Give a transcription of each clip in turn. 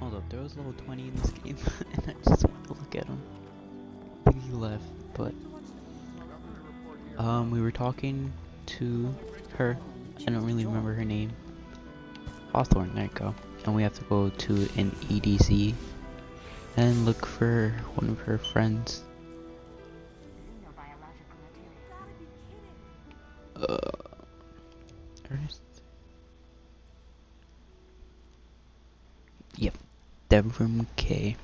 Hold up, there was level 20 in this game, and I just wanted to look at him. I think he left, but we were talking to her. I don't really remember her name. Hawthorne, there you go. And we have to go to an EDC and look for one of her friends. Ernest? Yep, Devram K.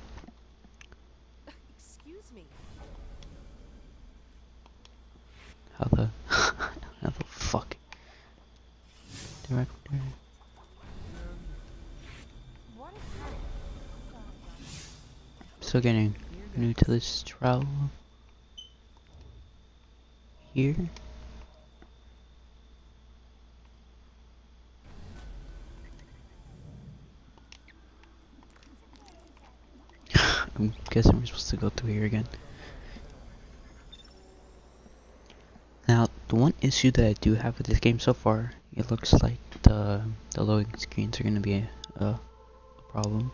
Excuse me. How the fuck? Director. What is happening? Still getting new to this travel here. I'm guessing we're supposed to go through here again. Now, the one issue that I do have with this game so far, it looks like the loading screens are gonna be a problem,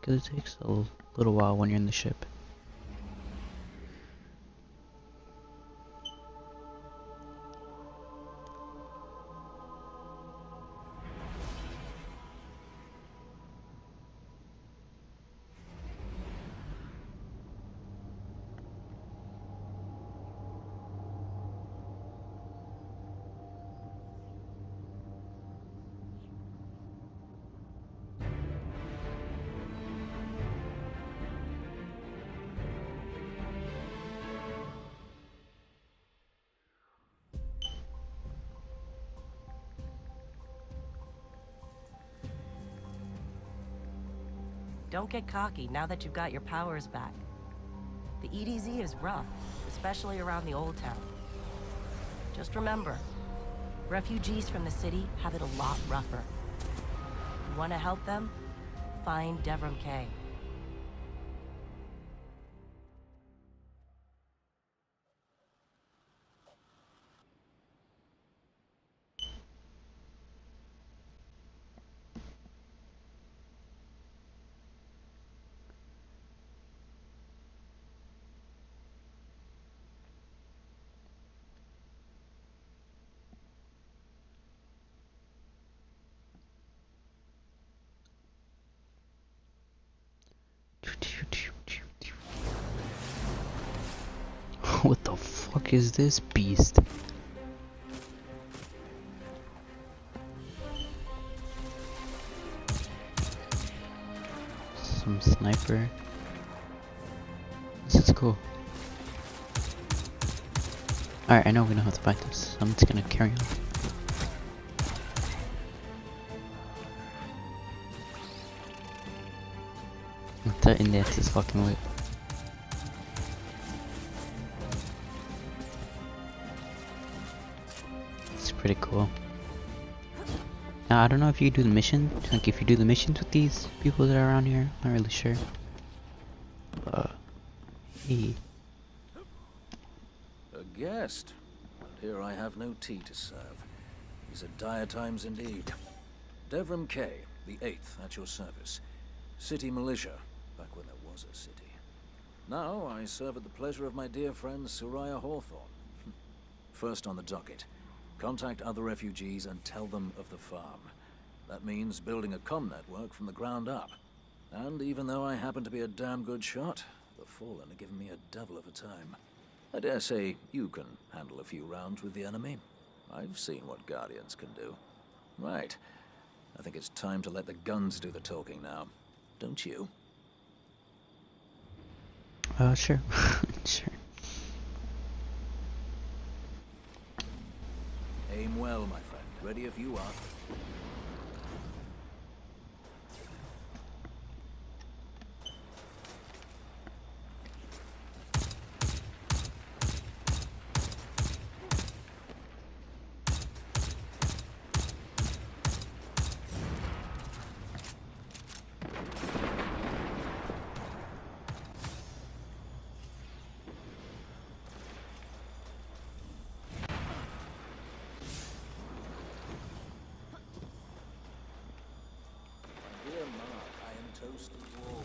because it takes a little while when you're in the ship. Don't get cocky now that you've got your powers back. The EDZ is rough, especially around the Old Town. Just remember, refugees from the city have it a lot rougher. You want to help them? Find Devram K. What the fuck is this beast? Some sniper. This is cool. Alright, I know we know how to fight this. I'm just gonna carry on. The index is fucking weird. It's pretty cool. Now, I don't know if you do the mission. Like, if you do the missions with these people that are around here. I'm not really sure. Hey. A guest? And here I have no tea to serve. These are dire times indeed. Devram K, the 8th, at your service. City militia, back when there was a city. Now I serve at the pleasure of my dear friend Soraya Hawthorne. First on the docket, contact other refugees and tell them of the farm. That means building a comm network from the ground up. And even though I happen to be a damn good shot, the Fallen are giving me a devil of a time. I dare say you can handle a few rounds with the enemy. I've seen what Guardians can do. Right. I think it's time to let the guns do the talking now. Don't you? Sure. Sure. Aim well, my friend. Ready if you are. toast the wall.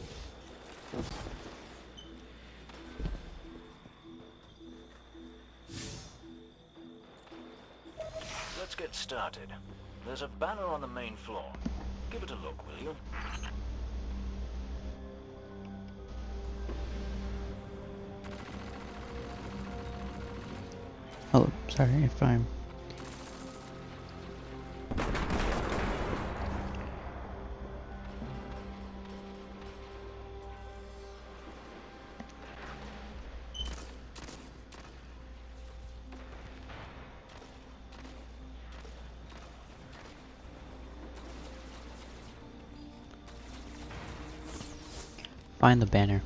Let's get started. There's a banner on the main floor. Give it a look, will you? Oh, sorry if I'm... Find the banner.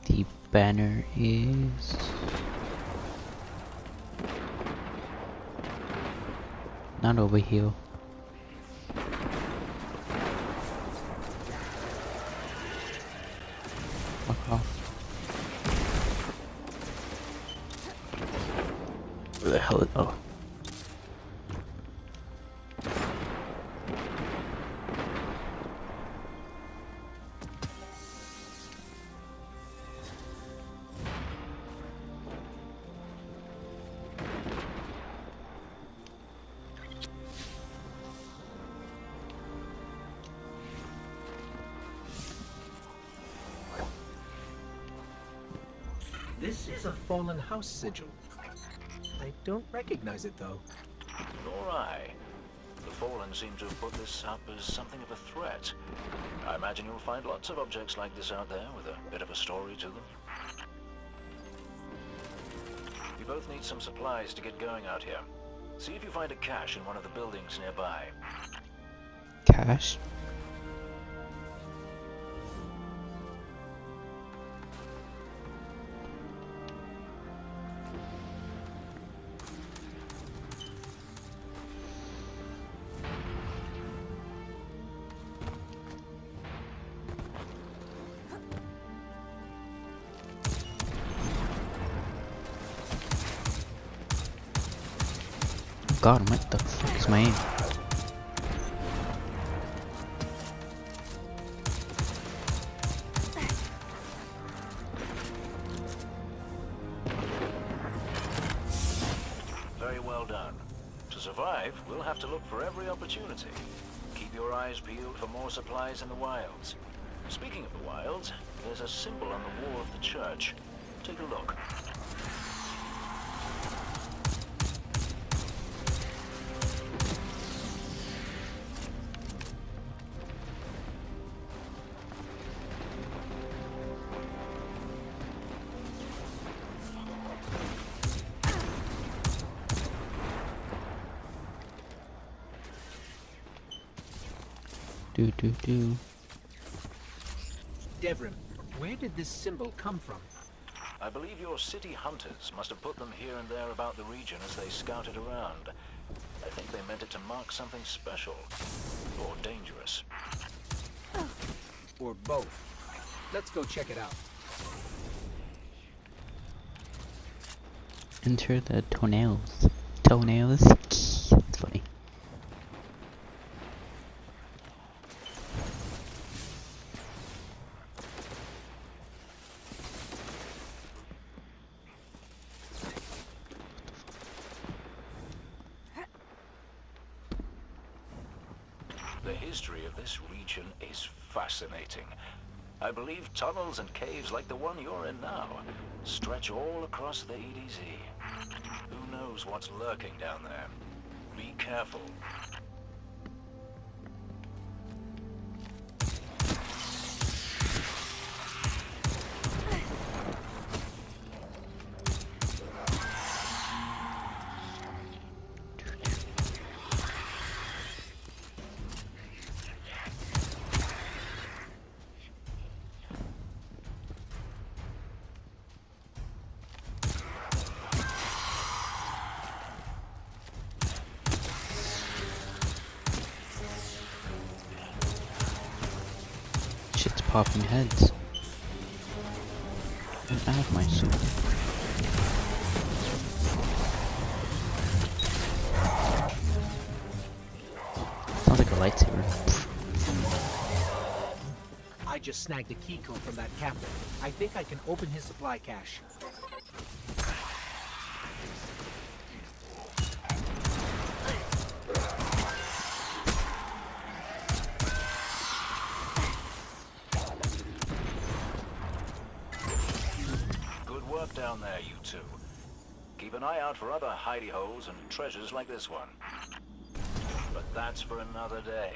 The banner is... not over here. Fuck off. Where the hell is... oh. This is a fallen house sigil. I don't recognize it, though. Nor I. The Fallen seem to have put this up as something of a threat. I imagine you'll find lots of objects like this out there with a bit of a story to them. You both need some supplies to get going out here. See if you find a cache in one of the buildings nearby. Cash? God, what the fuck is my aim? Very well done. To survive, we'll have to look for every opportunity. Keep your eyes peeled for more supplies in the wilds. Speaking of the wilds, there's a symbol on the wall of the church. Take a look. Do. Devrim, where did this symbol come from? I believe your city hunters must have put them here and there about the region as they scouted around. I think they meant it to mark something special. Or dangerous. Or both. Let's go check it out. Enter the toenails. Toenails? It's funny. The history of this region is fascinating. I believe tunnels and caves like the one you're in now stretch all across the EDZ. Who knows what's lurking down there? Be careful. Shit's popping heads. Get out of my suit. Sounds like a lightsaber. I just snagged a key code from that captain. I think I can open his supply cache. Good work down there, you two. Keep an eye out for other hidey holes and treasures like this one. But that's for another day.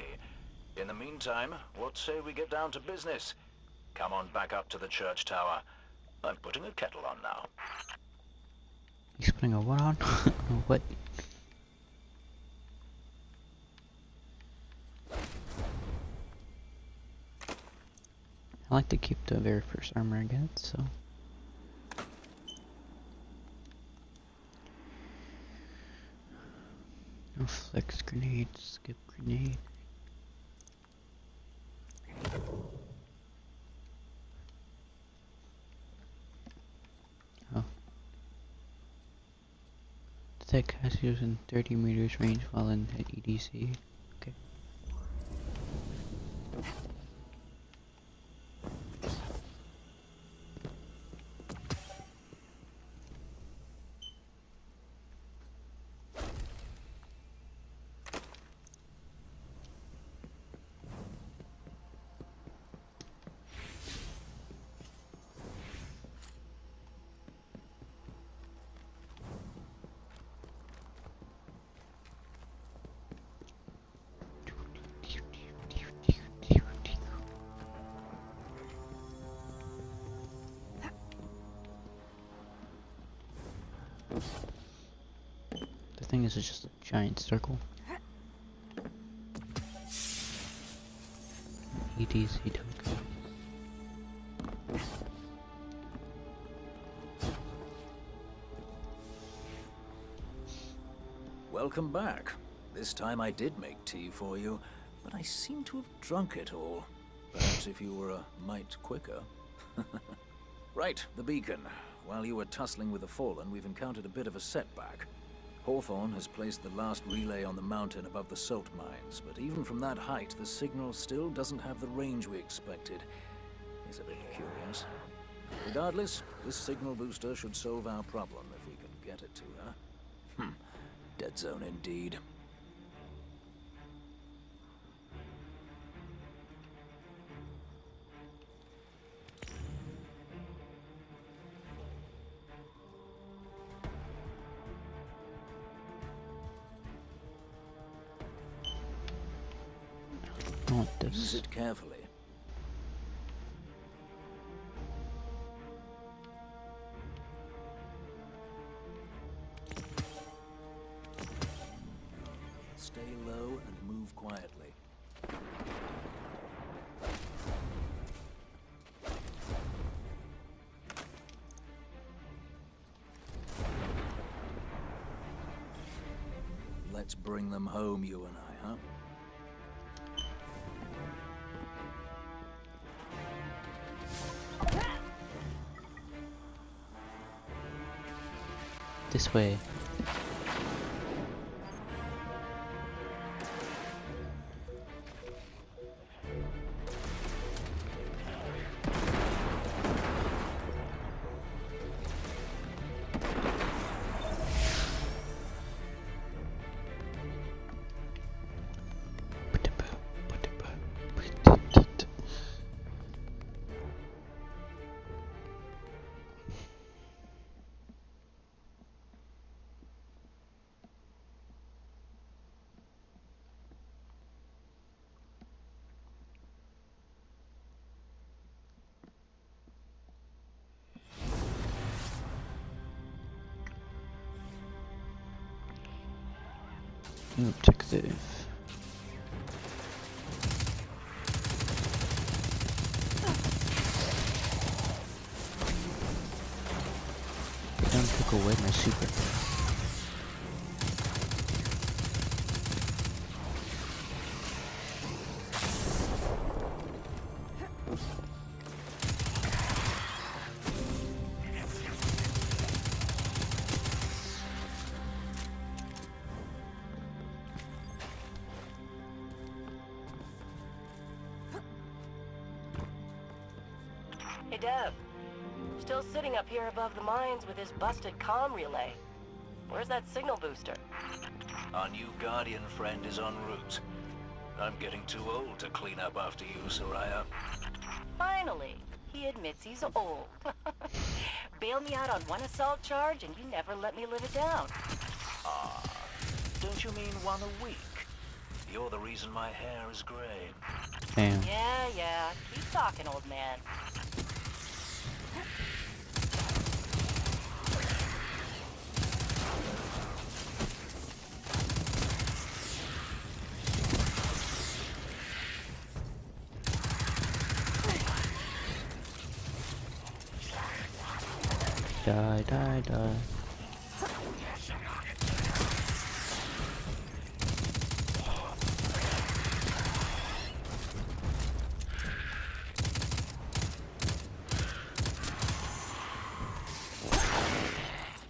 In the meantime, what say we get down to business? Come on back up to the church tower. I'm putting a kettle on now. He's putting a what on? What? I like to keep the very first armor I get, so. No flex grenade, skip grenade. Oh. Detect Cassius in 30 meters range while in EDC. Okay. The thing is, it's just a giant circle. EDC token. Welcome back. This time I did make tea for you, but I seem to have drunk it all. Perhaps if you were a mite quicker. Right, the beacon. While you were tussling with the Fallen, we've encountered a bit of a setback. Hawthorne has placed the last relay on the mountain above the salt mines, but even from that height, the signal still doesn't have the range we expected. It's a bit curious. Regardless, this signal booster should solve our problem if we can get it to her. Dead zone indeed. I want this. Use it carefully. Stay low and move quietly. Let's bring them home, you and I, huh? This way. Objective. They don't took away my super. Hey, Dev. Still sitting up here above the mines with his busted comm relay. Where's that signal booster? Our new Guardian friend is en route. I'm getting too old to clean up after you, Soraya. Finally, he admits he's old. Bail me out on one assault charge and you never let me live it down. Don't you mean one a week? You're the reason my hair is gray. Damn. Yeah. Keep talking, old man. Die.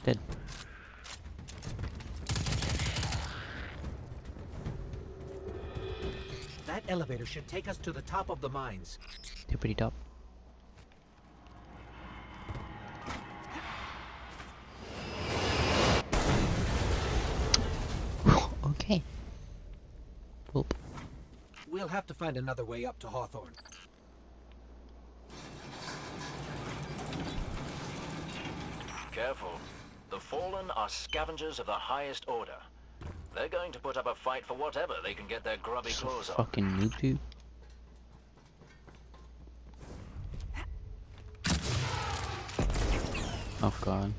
Dead. That elevator should take us to the top of the mines. Tippity top. Okay. Whoop. We'll have to find another way up to Hawthorne. Careful. The Fallen are scavengers of the highest order. They're going to put up a fight for whatever they can get their grubby claws on. Fucking noob dude. Oh god.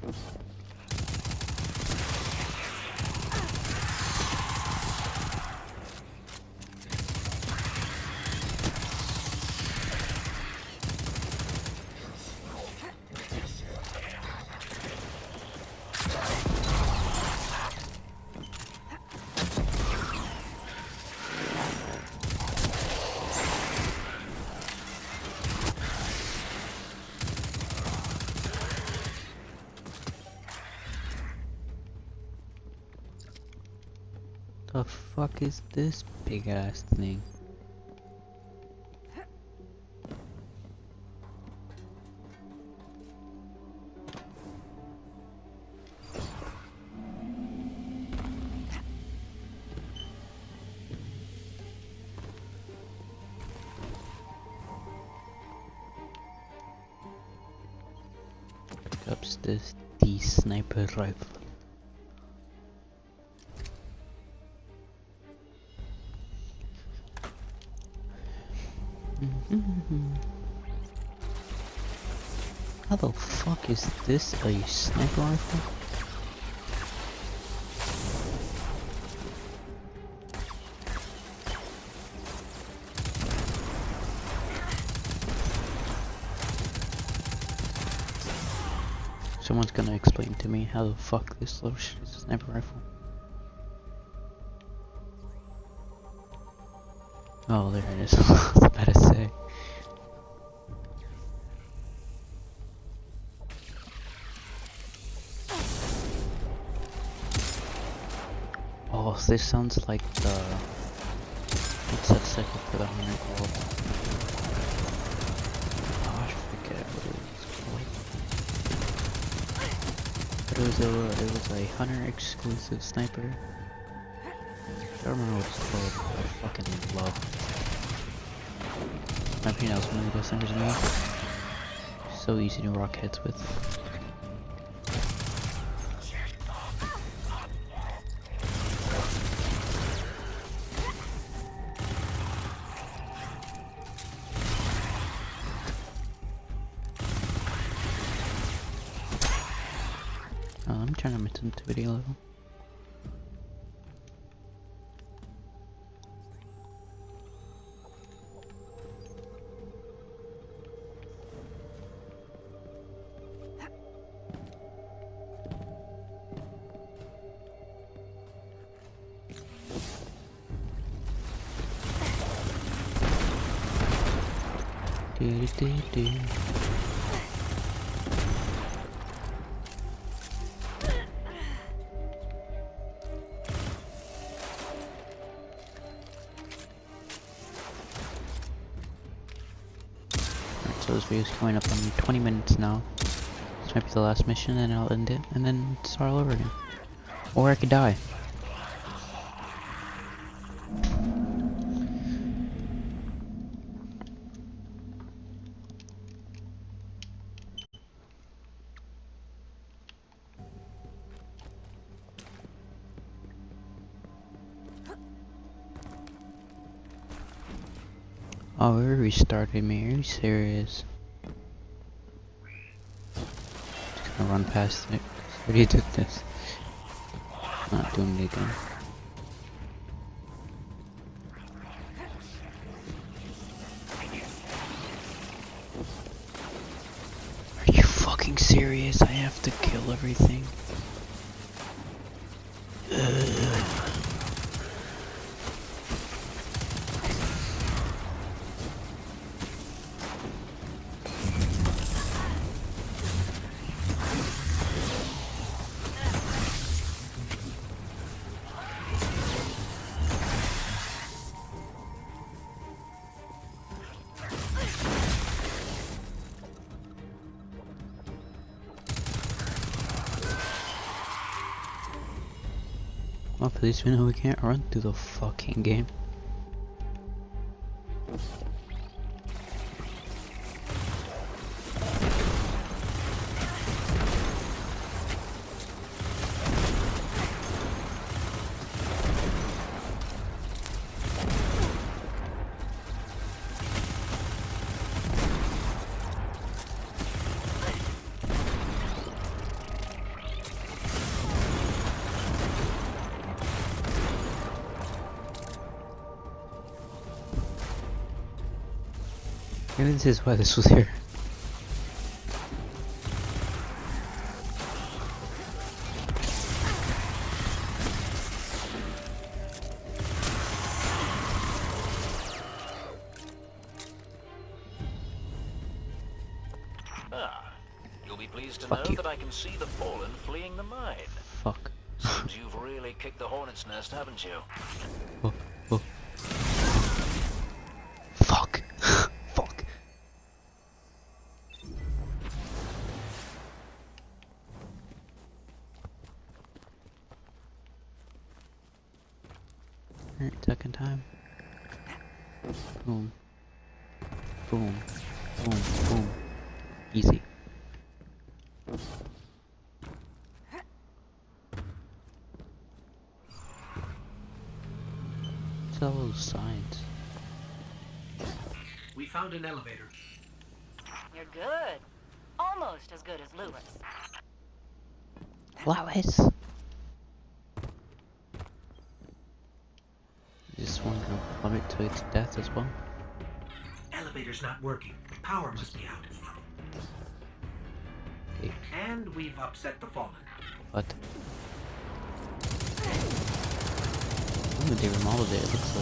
The fuck is this big ass thing? Ups this the sniper rifle. How the fuck is this a sniper rifle? Someone's gonna explain to me how the fuck this little shit is a sniper rifle. Oh, there it is. I was about to say. Oh, this sounds like the... What's that cycle for the hunter called? Oh, I forget what it was called. But it was a hunter exclusive sniper. I don't remember what it's called. I fucking love it. My opinion, that was one of the best snipers in the game. So easy to rock heads with. Let me turn on my sensitivity level. Do. So this video is going up in 20 minutes now. This might be the last mission, and I'll end it, and then start all over again. Or I could die. Oh, it restarted me. Are you serious? Just gonna run past it. I already did this. Not doing it again. Are you fucking serious? I have to kill everything. Well, at least we know we can't run through the fucking game. Maybe this is why this was here. Ah, you'll be pleased to Fuck know you. that I can see the Fallen fleeing the mine. Fuck. Seems you've really kicked the hornet's nest, haven't you? Oh, oh. Fuck. Fuck. Alright, second time. Boom. Boom. Boom. Boom. Easy. What's all those signs? We found an elevator. You're good. Almost as good as Lewis. Flowers. This one gonna plummet to its death as well. Elevator's not working. Power must be out. Okay. And we've upset the Fallen. What? Ooh, they remodeled it. It looks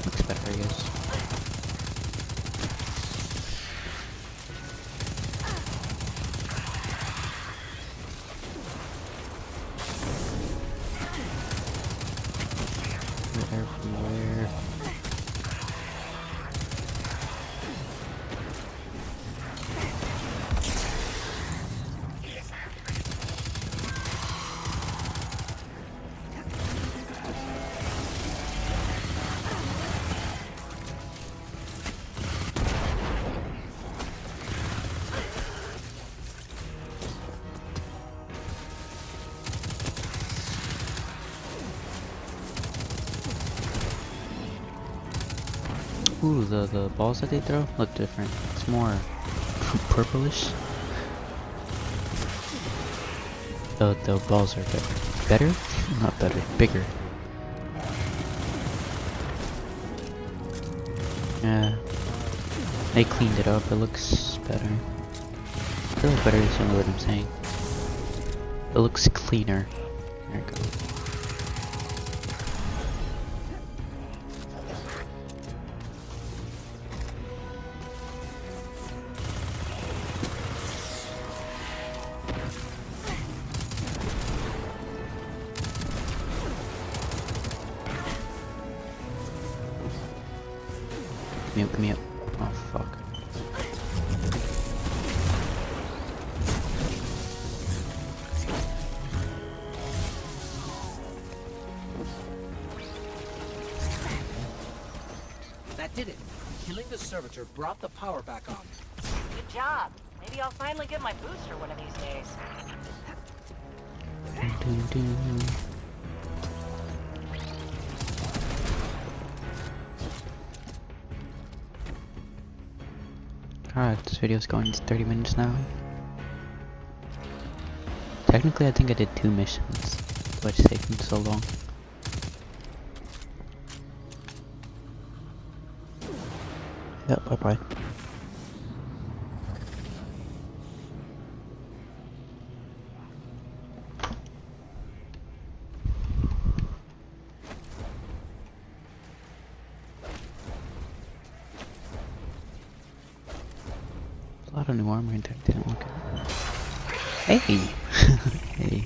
looks better, I guess. Where from where? Ooh, the balls that they throw look different. It's more purplish. The balls are better? Not better, bigger. Yeah. They cleaned it up, it looks better. I feel like better is only what I'm saying. It looks cleaner. There we go. Come here, come here. Oh fuck. That did it. Killing the servitor brought the power back on. Good job. Maybe I'll finally get my booster one of these days. Dun, dun, dun. Alright, this video's going 30 minutes now. Technically, I think I did 2 missions. That's why it's taking so long. Yep, bye-bye. A lot of new armor in there, didn't look at. Hey! Hey.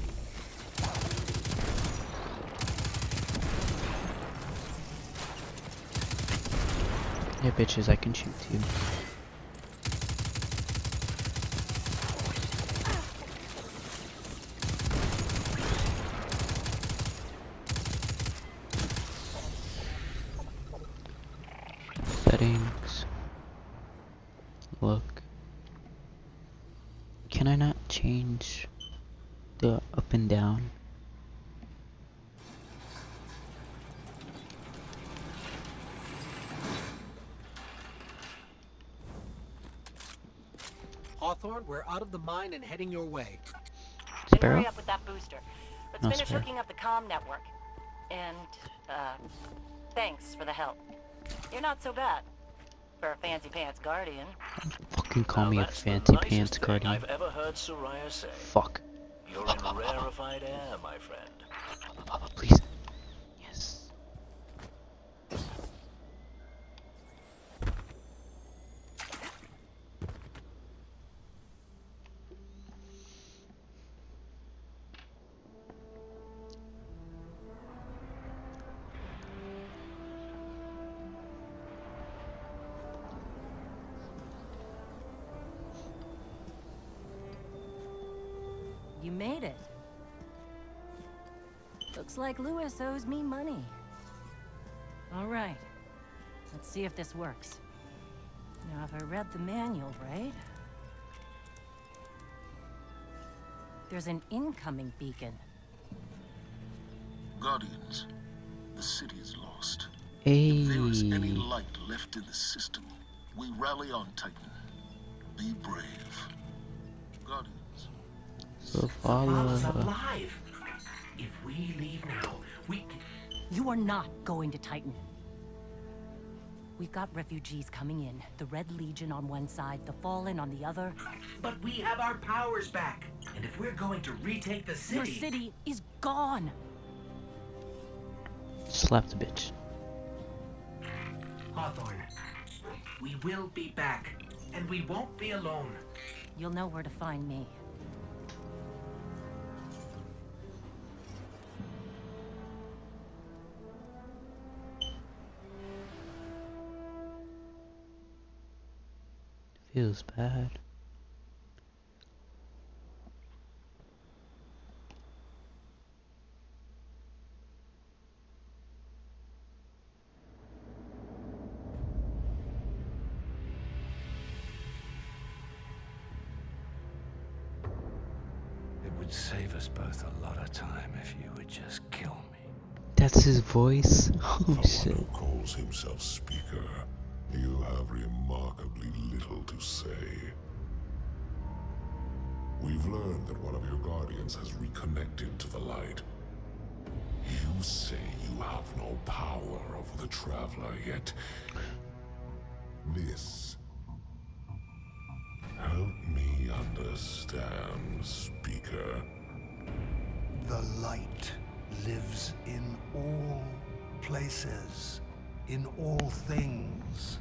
Yeah, bitches, I can shoot too. Settings. Look. Can I not change the up and down? Hawthorne, we're out of the mine and heading your way. Then Sparrow? hurry up with that booster. Let's No, finish Sparrow. hooking up the comm network. And, thanks for the help. You're not so bad. For a fancy pants guardian. Fucking call Now me a that's the fancy nicest pants thing guardian. I've ever heard Soraya say. Fuck. You're in rarefied air, my friend. Please. Yes. You made it. Looks like Lewis owes me money. All right. Let's see if this works. Now, if I read the manual right... There's an incoming beacon. Guardians, the city is lost. Hey. If there is any light left in the system, we rally on Titan. Be brave. Guardians. So follow. alive. If we leave now, we can... You are not going to Titan. We've got refugees coming in. The Red Legion on one side, the Fallen on the other. But we have our powers back. And if we're going to retake the Your city... city is gone. Slap the bitch. Hawthorne, we will be back. And we won't be alone. You'll know where to find me. Feels bad. It would save us both a lot of time if you would just kill me. That's his voice. Oh For one shit. who calls himself Speaker, you have remarkably little to say. We've learned that one of your guardians has reconnected to the light. You say you have no power over the Traveler, yet... This... Help me understand, Speaker. The light lives in all places, in all things.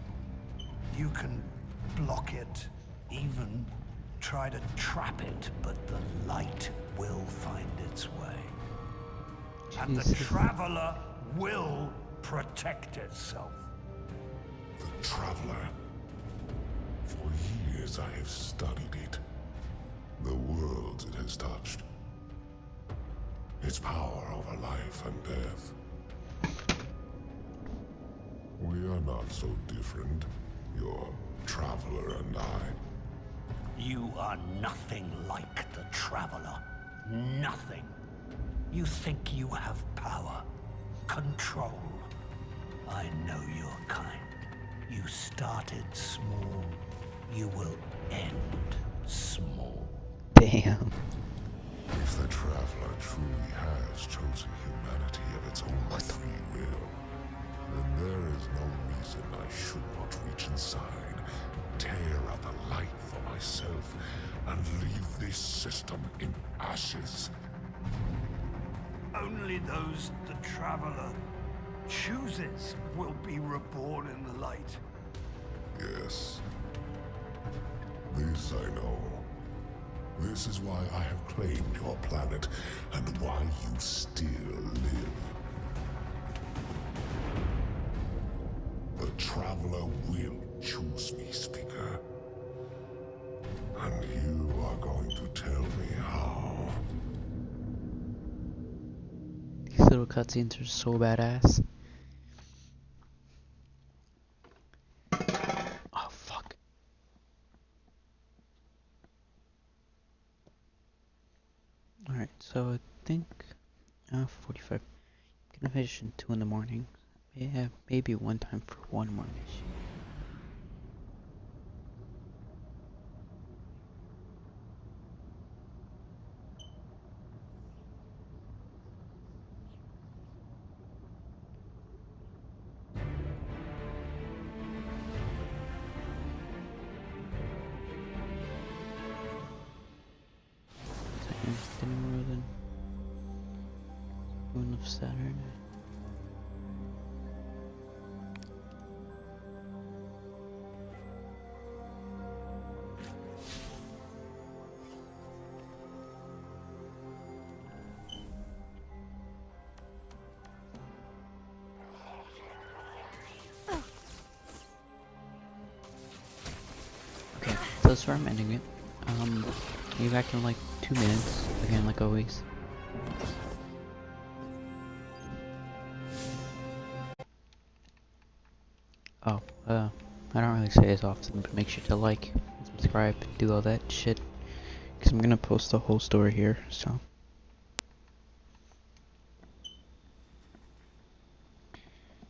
You can block it, even try to trap it, but the light will find its way. And the Jesus. Traveler will protect itself. The Traveler. as I have studied it, the worlds it has touched, its power over life and death. We are not so different, your traveler and I. You are nothing like the Traveler. Nothing. You think you have power, control. I know your kind. You started small. You will end small. Damn. If the Traveler truly has chosen humanity of its own free will, then there is no reason I should not reach inside, tear out the light for myself, and leave this system in ashes. Only those the Traveler chooses will be reborn in the light. Yes. This I know. This is why I have claimed your planet, and why you still live. The Traveler will choose me, Speaker. And you are going to tell me how. These little cutscenes are so badass. Oh fuck. Alright, so I think 45. I'm gonna finish in 2 in the morning. Yeah, maybe one time for one more mission. More than Moon of Saturn. Okay, so that's where I'm ending it. Be back in like 2 minutes, again like always. Oh, I don't really say this often, but make sure to like, subscribe, do all that shit, because I'm gonna post the whole story here, so.